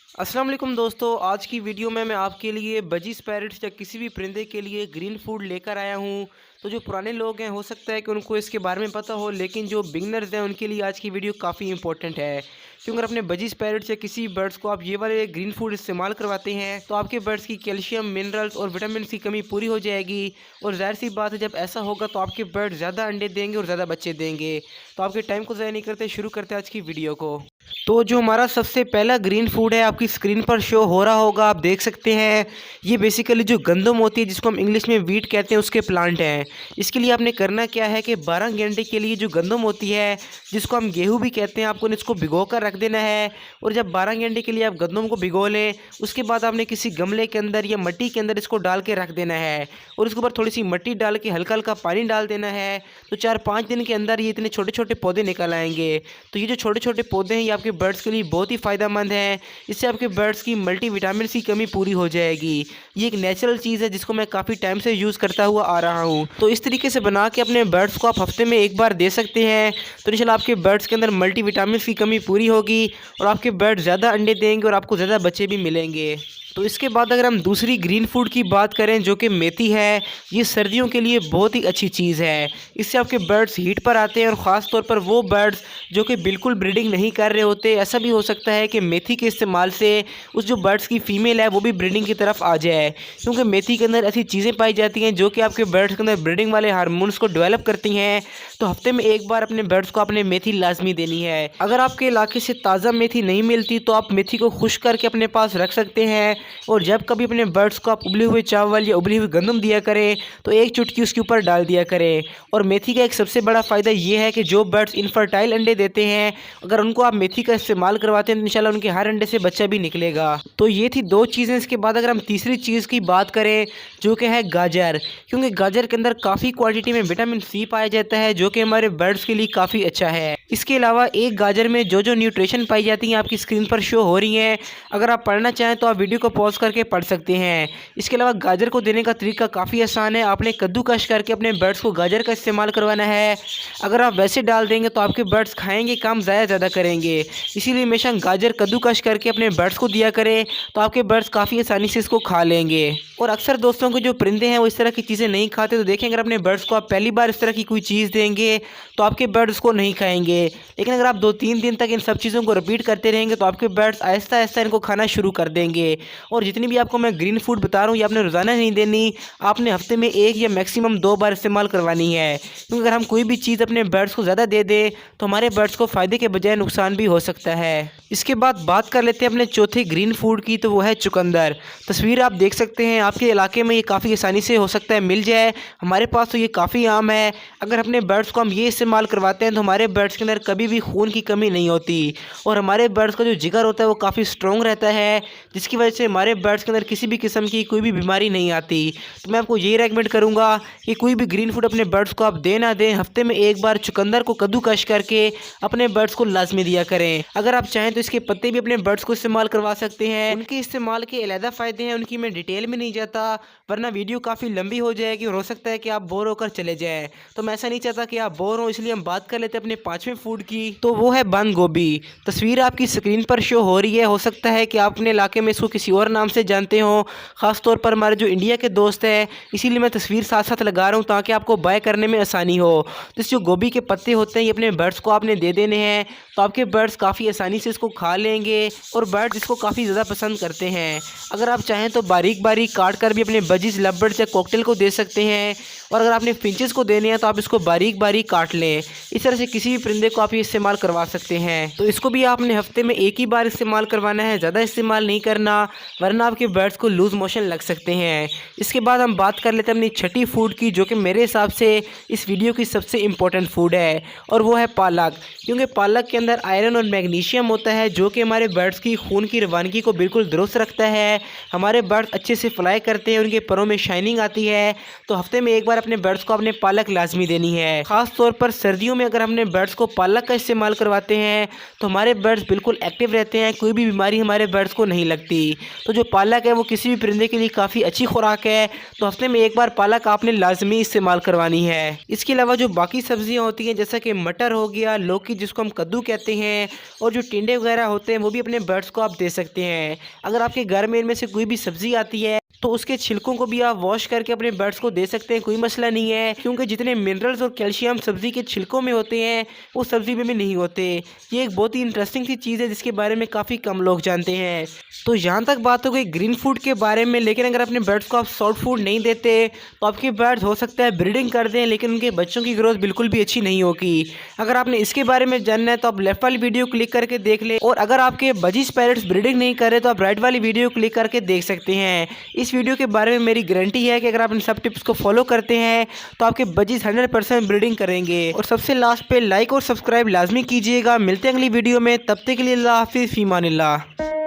अस्सलाम वालेकुम दोस्तों, आज की वीडियो में मैं आपके लिए बजीज पैरट्स या किसी भी परिंदे के लिए ग्रीन फूड लेकर आया हूं। तो जो पुराने लोग हैं हो सकता है कि उनको इसके बारे में पता हो, लेकिन जो बिगनर्स हैं उनके लिए आज की वीडियो काफ़ी इंपॉर्टेंट है। क्योंकि अगर अपने बजीज पैरट्स या किसी बर्ड्स को आप ये वाले ग्रीन फूड इस्तेमाल करवाते हैं तो आपके बर्ड्स की कैल्शियम, मिनरल्स और विटामिन की कमी पूरी हो जाएगी। और ज़ाहिर सी बात है, जब ऐसा होगा तो आपके बर्ड ज़्यादा अंडे देंगे और ज़्यादा बच्चे देंगे। तो आपके टाइम को ज़ाया नहीं करते, शुरू करते हैं आज की वीडियो को। तो जो हमारा सबसे पहला ग्रीन फूड है, आपकी स्क्रीन पर शो हो रहा होगा, आप देख सकते हैं। ये बेसिकली जो गंदम होती है, जिसको हम इंग्लिश में वीट कहते हैं, उसके प्लांट हैं। इसके लिए आपने करना क्या है कि 12 घंटे के लिए जो गंदम होती है, जिसको हम गेहूं भी कहते हैं, आपको इसको भिगो कर रख देना है। और जब 12 घंटे के लिए आप गंदम को भिगो लें, उसके बाद आपने किसी गमले के अंदर या मिट्टी के अंदर इसको डाल के रख देना है। और इसके ऊपर थोड़ी सी मिट्टी डाल के हल्का हल्का पानी डाल देना है। तो 4-5 दिन के अंदर ये इतने छोटे छोटे पौधे निकल आएंगे। तो ये जो छोटे छोटे पौधे हैं, ये आपके बर्ड्स के लिए बहुत ही फ़ायदेमंद हैं। इससे आपके बर्ड्स की मल्टीविटामिन की कमी पूरी हो जाएगी। ये एक नेचुरल चीज़ है जिसको मैं काफ़ी टाइम से यूज़ करता हुआ आ रहा हूँ। तो इस तरीके से बना के अपने बर्ड्स को आप हफ्ते में एक बार दे सकते हैं। तो इंशाल्लाह आपके बर्ड्स के अंदर मल्टीविटामिन की कमी पूरी होगी और आपके बर्ड ज़्यादा अंडे देंगे और आपको ज़्यादा बच्चे भी मिलेंगे। तो इसके बाद अगर हम दूसरी ग्रीन फूड की बात करें, जो कि मेथी है, ये सर्दियों के लिए बहुत ही अच्छी चीज़ है। इससे आपके बर्ड्स हीट पर आते हैं और ख़ास तौर पर वो बर्ड्स जो कि बिल्कुल ब्रीडिंग नहीं कर रहे होते। ऐसा भी हो सकता है कि मेथी के इस्तेमाल से उस जो बर्ड्स की फ़ीमेल है वो भी ब्रीडिंग की तरफ आ जाए, क्योंकि मेथी के अंदर ऐसी चीज़ें पाई जाती हैं जो कि आपके बर्ड्स के अंदर ब्रीडिंग वाले हार्मोन्स को डेवलप करती हैं। तो हफ्ते में एक बार अपने बर्ड्स को आपने मेथी लाजमी देनी है। अगर आपके इलाके से ताज़ा मेथी नहीं मिलती तो आप मेथी को खुश्क करके अपने पास रख सकते हैं। और जब कभी अपने बर्ड्स को आप उबले हुए चावल या उबली हुई गंदम दिया करें तो एक चुटकी उसके ऊपर डाल दिया करें। और मेथी का एक सबसे बड़ा फ़ायदा ये है कि जो बर्ड्स इनफर्टाइल अंडे देते हैं, अगर उनको आप मेथी का इस्तेमाल करवाते हैं तो इंशाल्लाह उनके हर अंडे से बच्चा भी निकलेगा। तो ये थी 2 चीज़ें। इसके बाद अगर हम तीसरी चीज़ की बात करें, जो कि है गाजर, क्योंकि गाजर के अंदर काफ़ी क्वांटिटी में विटामिन सी पाया जाता है, जो कि हमारे बर्ड्स के लिए काफ़ी अच्छा है। इसके अलावा एक गाजर में जो जो न्यूट्रिशन पाई जाती हैं आपकी स्क्रीन पर शो हो रही हैं। अगर आप पढ़ना चाहें तो आप वीडियो को पॉज करके पढ़ सकते हैं। इसके अलावा गाजर को देने का तरीका काफ़ी आसान है। आपने कद्दूकश करके अपने बर्ड्स को गाजर का इस्तेमाल करवाना है। अगर आप वैसे डाल देंगे तो आपके बर्ड्स खाएंगे कम, ज़ाया ज़्यादा करेंगे। इसीलिए हमेशा गाजर कद्दूकश करके अपने बर्ड्स को दिया करें, तो आपके बर्ड्स काफ़ी आसानी से इसको खा लेंगे। और अक्सर दोस्तों के जो परिंदे हैं वो इस तरह की चीज़ें नहीं खाते, तो देखें अगर अपने बर्ड्स को आप पहली बार इस तरह की कोई चीज़ देंगे तो आपके बर्ड्स को नहीं खाएंगे। लेकिन अगर आप 2-3 दिन तक इन सब चीज़ों को रिपीट करते रहेंगे तो आपके बर्ड्स आहिस्ता आहिस्ता इनको खाना शुरू कर देंगे। और जितनी भी आपको मैं ग्रीन फूड बता रहा हूँ, ये आपने रोज़ाना नहीं देनी, आपने हफ्ते में 1 या मैक्सिमम 2 बार इस्तेमाल करवानी है। क्योंकि अगर हम कोई भी चीज़ अपने बर्ड्स को ज़्यादा दे दें तो हमारे बर्ड्स को फ़ायदे के बजाय नुकसान भी हो सकता है। इसके बाद बात कर लेते हैं अपने चौथे ग्रीन फूड की, तो वो है चुकंदर। तस्वीर आप देख सकते हैं, आपके इलाके में ये काफ़ी आसानी से हो सकता है मिल जाए। हमारे पास तो ये काफ़ी आम है। अगर अपने बर्ड्स को हम ये इस्तेमाल करवाते हैं तो हमारे बर्ड्स के अंदर कभी भी खून की कमी नहीं होती और हमारे बर्ड्स का जो जिगर होता है वो काफ़ी स्ट्रॉन्ग रहता है, जिसकी वजह से हमारे बर्ड्स के अंदर किसी भी किस्म की कोई भी बीमारी नहीं आती। तो मैं आपको यही रेकमेंड करूँगा कि कोई भी ग्रीन फूड अपने बर्ड्स को आप दे ना दें, हफ्ते में एक बार चुकंदर को कद्दूकश करके अपने बर्ड्स को लाजमी दिया करें। अगर आप चाहें तो इसके पत्ते भी अपने बर्ड्स को इस्तेमाल करवा सकते हैं। उनके इस्तेमाल के अलहदा फ़ायदे हैं, उनकी मैं डिटेल में नहीं जाता, वरना वीडियो काफ़ी लंबी हो जाएगी और हो सकता है कि आप बोर होकर चले जाएँ। तो मैं ऐसा नहीं चाहता कि आप बोर हों, इसलिए हम बात कर लेते हैं अपने 5वें फूड की, तो वो है बंद गोभी। तस्वीर आपकी स्क्रीन पर शो हो रही है। हो सकता है कि आप अपने इलाके में इसको किसी और नाम से जानते हो, ख़ास तौर पर हमारे जो इंडिया के दोस्त हैं, इसीलिए मैं तस्वीर साथ साथ लगा रहा हूँ ताकि आपको बाय करने में आसानी हो। तो इस जो गोभी के पत्ते होते हैं, ये अपने बर्ड्स को आपने दे देने हैं, तो आपके बर्ड्स काफ़ी आसानी से इसको खा लेंगे और बर्ड्स इसको काफ़ी ज़्यादा पसंद करते हैं। अगर आप चाहें तो बारीक बारीक काट कर भी अपने बजीज, लवबर्ड्स या कॉकटेल को दे सकते हैं। और अगर आपने फिंचेस को देने हैं तो आप इसको बारीक बारीक काट लें। इस तरह से किसी भी परिंदे को आप ये इस्तेमाल करवा सकते हैं। तो इसको भी आपने हफ्ते में एक ही बार इस्तेमाल करवाना है, ज़्यादा इस्तेमाल नहीं करना, वरना आपके बर्ड्स को लूज़ मोशन लग सकते हैं। इसके बाद हम बात कर लेते हैं अपनी छठी फूड की, जो कि मेरे हिसाब से इस वीडियो की सबसे इम्पोर्टेंट फूड है, और वो है पालक। क्योंकि पालक के अंदर आयरन और मैग्नीशियम होता है, जो कि हमारे बर्ड्स की खून की रवानगी को बिल्कुल दुरुस्त रखता है। हमारे बर्ड्स अच्छे से फ्लाई करते हैं, उनके परों में शाइनिंग आती है। तो हफ्ते में एक बार बार अपने बर्ड्स को आपने पालक लाजमी देनी है। खास तौर पर सर्दियों में अगर हमने बर्ड्स को पालक का इस्तेमाल करवाते हैं तो हमारे बर्ड्स बिल्कुल एक्टिव रहते हैं, कोई भी बीमारी हमारे बर्ड्स को नहीं लगती। तो जो पालक है वो किसी भी परिंदे के लिए काफ़ी अच्छी खुराक है, तो हफ्ते में एक बार पालक आपने लाजमी इस्तेमाल करवानी है। इसके अलावा जो बाकी सब्जियां होती हैं जैसा कि मटर हो गया, लौकी जिसको हम कद्दू कहते हैं, और जो टिंडे वगैरह होते हैं वो भी अपने बर्ड्स को आप दे सकते हैं। अगर आपके घर में इनमें से कोई भी सब्जी आती है तो उसके छिलकों को भी आप वॉश करके अपने बर्ड्स को दे सकते हैं, कोई मसला नहीं है, क्योंकि जितने मिनरल्स और कैल्शियम सब्जी के छिलकों में होते हैं वो सब्जी में भी नहीं होते। ये एक बहुत ही इंटरेस्टिंग सी चीज़ है जिसके बारे में काफ़ी कम लोग जानते हैं। तो यहाँ तक बात हो गई ग्रीन फूड के बारे में, लेकिन अगर अपने बर्ड्स को आप सॉफ्ट फूड नहीं देते तो आपके बर्ड्स हो सकता है ब्रीडिंग कर दें लेकिन उनके बच्चों की ग्रोथ बिल्कुल भी अच्छी नहीं होगी। अगर आपने इसके बारे में जानना है तो आप लेफ्ट वाली वीडियो क्लिक करके देख लें, और अगर आपके बजीज पैरट्स ब्रीडिंग नहीं कर रहे तो आप राइट वाली वीडियो क्लिक करके देख सकते हैं। इस वीडियो के बारे में मेरी गारंटी है कि अगर आप इन सब टिप्स को फॉलो करते हैं तो आपके बजीज 100% ब्रीडिंग करेंगे। और सबसे लास्ट पे लाइक और सब्सक्राइब लाजमी कीजिएगा। मिलते हैं अगली वीडियो में, तब तक के लिए अल्लाह हाफिज़, फीमानिल्लाह।